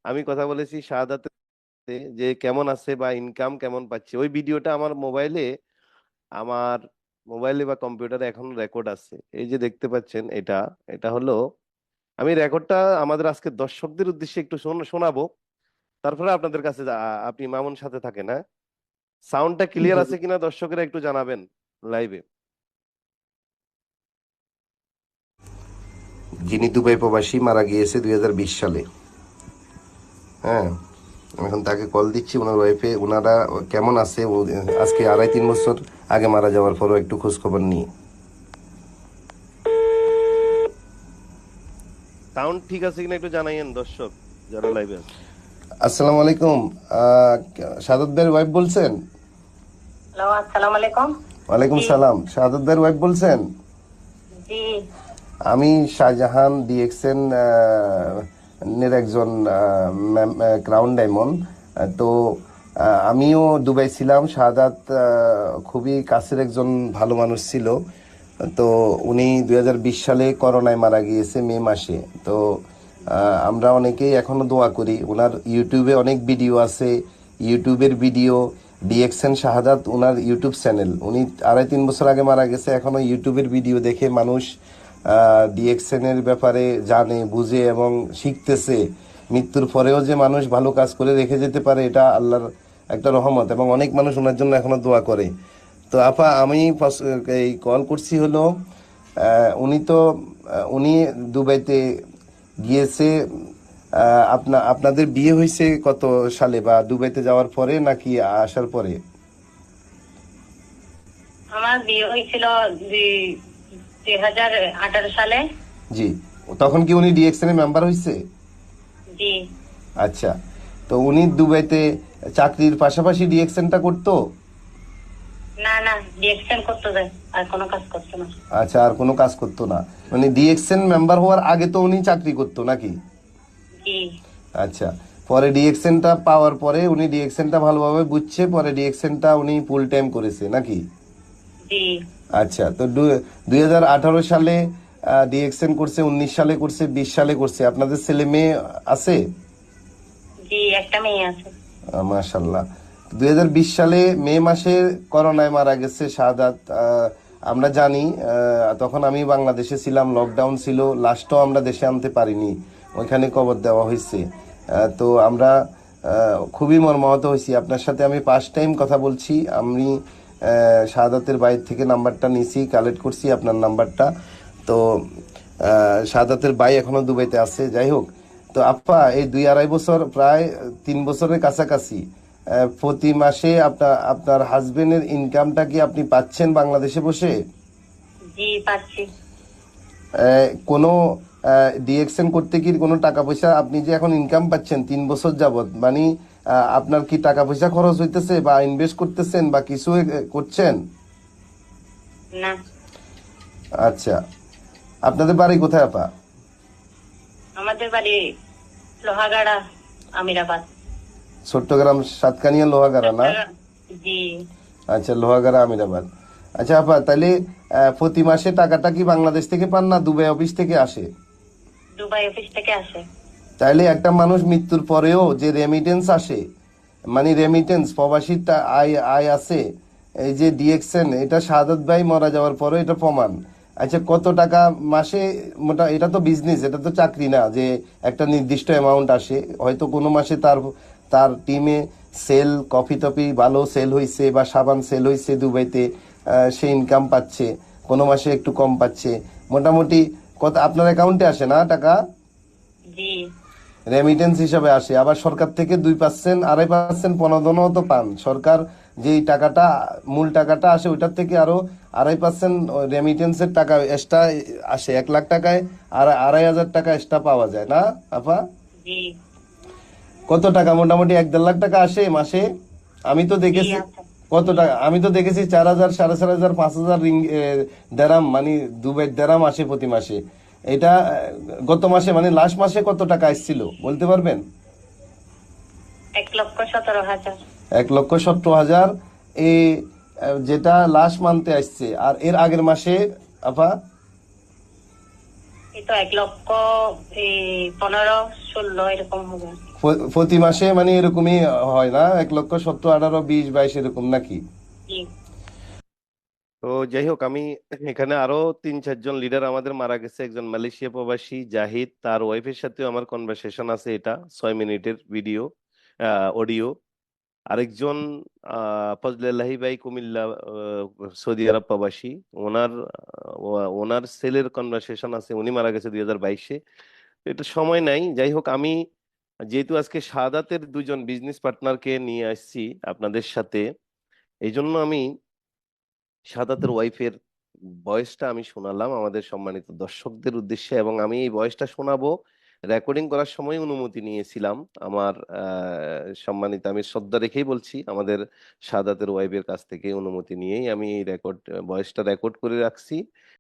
আমি কথা বলেছি শাহাদাতে যে কেমন আছে বা ইনকাম কেমন পাচ্ছে। ওই ভিডিওটা আমার মোবাইলে বা কম্পিউটারে এখনো রেকর্ড আছে। এই যে দেখতে পাচ্ছেন, এটা এটা হলো, আমি রেকর্ডটা আমাদের আজকে দর্শকদের উদ্দেশ্যে একটু শোনাবো। তারপরে আপনাদের কাছে আপনি মামুন সাথে থাকেন, হ্যাঁ? সাউন্ডটা ক্লিয়ার জি। আছে কিনা দর্শকেরা একটু জানাবেন লাইভে। যিনি দুবাই প্রবাসী মারা গিয়েছে 2020 সালে। হ্যাঁ, আমি এখন তাকে কল দিচ্ছি, ওনার ওয়াইফে ওনারা কেমন আছে আজকে 2.5-3 বছর আগে মারা যাওয়ার পরও একটু খোঁজ খবর নিয়ে। সাউন্ড ঠিক আছে কিনা একটু জানাইয়েন দর্শক যারা লাইভে আছে। আসসালামু আলাইকুম। সাদত ভাইয়ের ওয়াইফ বলছেন? হ্যালো, আসসালামু আলাইকুম। ওয়ালাইকুম জি। সালাম। সাদত ভাইয়ের ওয়াইফ বলছেন? জি। আমি শাহজাহান ডিএক্সএন এর একজন ক্রাউন ডায়মন্ড। তো আমিও দুবাই ছিলাম। শাহাদাত খুবই কাছের একজন ভালো মানুষ ছিল। তো উনি 2020 সালে করোনায় মারা গিয়েছে মে মাসে। তো আমরা অনেকেই এখনো দোয়া করি। ওনার ইউটিউবে অনেক ভিডিও আছে। ইউটিউবের ভিডিও ডিএক্সএন শাহাদাত ওনার ইউটিউব চ্যানেল। উনি 2.5-3 বছর আগে মারা গেছে, এখনো ইউটিউবের ভিডিও দেখে মানুষ ডিএক্সএন এর ব্যাপারে জানে, বুঝে এবং শিখতেছে। মৃত্যুর পরেও যে মানুষ ভালো কাজ করে রেখে যেতে পারে, এটা আল্লাহর একটা রহমত, এবং অনেক মানুষ ওনার জন্য এখনো দোয়া করে। তো আপা, আমি এই কল করছি হলো, উনি দুবাইতে গিয়েছে। আপনাদের বিয়ে হয়েছে কত সালে, বা দুবাইতে যাওয়ার পরে নাকি আসার পরে? আমার বিয়ে হয়েছিল 2018 সালে। জি। তখন কি উনি ডিএক্সএন এর মেম্বার হয়েছে? জি। আচ্ছা। তো উনি দুবাইতে চাকরির পাশাপাশি ডিএক্সএনটা করতো? না না, ডিএকশন করতে যায়, আর কোনো কাজ করতো না। আচ্ছা, আর কোনো কাজ করতো না। মানে ডিএক্সএন মেম্বার হওয়ার আগে তো উনি চাকরি করতো নাকি? জি। আচ্ছা। পরে ডিএক্সএনটা পাওয়ার পরে উনি ডিএক্সএনটা ভালোভাবে বুঝছে, পরে ডিএক্সএনটা উনি ফুল টাইম করেছে নাকি? জি। আচ্ছা। তো 2018 সালে ডিএক্সএন করছে, 19 সালে করছে, 20 সালে করছে। আপনাদের ছেলে মেয়ে আছে? জি, একটা মেয়ে আছে। মাশাল্লাহ। 2020 সালে মে মাসে করোনায় মারা গেছে শাহাদাত। আমরা জানি, তখন আমি বাংলাদেশে ছিলাম, লকডাউন ছিল, লাস্টও আমরা দেশে আনতে পারিনি, ওইখানে কবর দেওয়া হয়েছে। তো আমরা খুবই মর্মাহত হয়েছি। আপনার সাথে আমি ফার্স্ট টাইম কথা বলছি। আমি শাহাদাতের বাইরে থেকে নাম্বারটা নিছি, কালেক্ট করছি আপনার নাম্বারটা। তো শাহাদাতের ভাই এখনো দুবাইতে আছে। যাই হোক, তো আপা, এই 2-2.5 বছর, প্রায় 3 বছরের কাছাকাছি, প্রতি মাসে আপনার আপনার হাজবেন্ডের ইনকামটা কি আপনি পাচ্ছেন বাংলাদেশে বসে? জি, পাচ্ছি। কোনো ডিএক্সএন করতে কি কোনো টাকা পয়সা, আপনি যে এখন ইনকাম পাচ্ছেন 3 বছর যাবত, মানে আপনার কি টাকা পয়সা খরচ হইতেছে বা ইনভেস্ট করতেছেন বা কিছু করছেন? না। আচ্ছা। আপনাদের বাড়ি কোথায় আপা? আমাদের বাড়ি লোহাগাড়া, আমিরাবাদ। চট্টগ্রাম সাতকানিয়া লোহাগাড়া না? চট্টগ্রাম। জি। আচ্ছা, লোহাগাড়া আমিরাবাদ। আচ্ছা আপা, তাহলে প্রতি মাসে টাকাটা কি বাংলাদেশ থেকে পান না দুবাই অফিস থেকে আসে? দুবাই অফিস থেকে আসে। তাইলে একটা মানুষ মৃত্যুর পরেও যে রেমিটেন্স আসে, মানে রেমিটেন্স প্রবাসীর আয় আয় আছে, এই যে ডিএক্সএন, এটা শাহাদাত ভাই মারা যাওয়ার পরে এটা প্রমাণ। আচ্ছা, কত টাকা মাসে? এটা তো বিজনেস, এটা তো চাকরি না যে একটা নির্দিষ্ট অ্যামাউন্ট আসে। হয়তো কোনো মাসে তার তার টিমে সেল, কফি টফি ভালো সেল হয়েছে বা সাবান সেল হয়েছে দুবাইতে, সে ইনকাম পাচ্ছে। কোনো মাসে একটু কম পাচ্ছে। মোটামুটি কত আপনার অ্যাকাউন্টে আসে না টাকা? জি। রেমিটেন্স হিসাবে আসে। আবার সরকার থেকে 2%, 2.5% প্রণোদনাও তো পান। সরকার যেই টাকাটা, মূল টাকাটা আসে, ওইটার থেকে আরো 2.5% রেমিটেন্সের টাকা এক্সট্রা আসে। 1 লাখ টাকায় আর 2.5 হাজার টাকা এক্সট্রা পাওয়া যায় না আপা? জি। কত টাকা মোটামুটি 1-1.5 লাখ টাকা আসে মাসে? আমি তো জি দেখেছি। আছে। কত টাকা? আমি তো দেখেছি 4,000, 4,500, 5,000 দেরাম, মানে দুবাই দেরাম আসে প্রতি মাসে। এটা গত মাসে, মানে লাস্ট মাসে কত টাকা এসেছিল বলতে পারবেন? 1,17,000। 1,17,000 এই যেটা লাস্ট মান্থে আসছে। আর এর আগের মাসে আপা? এই তো 1,15,16 এরকম হবে। প্রতি মাসে মানে এরকমই হয় না, 1,17, 18, 20, 22 এরকম নাকি? জি। তো যাই হোক, আমি এখানে আরো 3-4 জন লিডার আমাদের মারা গেছে। একজন মালয়েশিয়া প্রবাসী জাহিদ, তার ওয়াইফের সাথেও আমার কনভারসেশন আছে, এটা 6 মিনিটের ভিডিও অডিও। আরেকজন ফজলেল্লাহি ভাই কুমিল্লা, সৌদি আরব প্রবাসী, ওনার ওনার সেলের কনভারসেশন আছে, উনি মারা গেছে 2022-এ। এটা সময় নাই। যাই হোক, আমি যেহেতু আজকে শাহাদাতের 2জন বিজনেস পার্টনারকে নিয়ে আসছি আপনাদের সাথে, এই জন্য আমি শাহাদাতের ওয়াইফের ভয়েসটা আমি শোনালাম আমাদের সম্মানিত দর্শকদের উদ্দেশ্যে, এবং আমি এই ভয়েসটা শোনাবো। রেকর্ডিং করার সময় অনুমতি নিয়েছিলাম আমার সম্মানিত, আমি শ্রদ্ধা রেখেই বলছি, আমাদের শাহাদাতের ওয়াইফের কাছ থেকে অনুমতি নিয়েই আমি এই ভয়েসটা রেকর্ড করে রাখছি।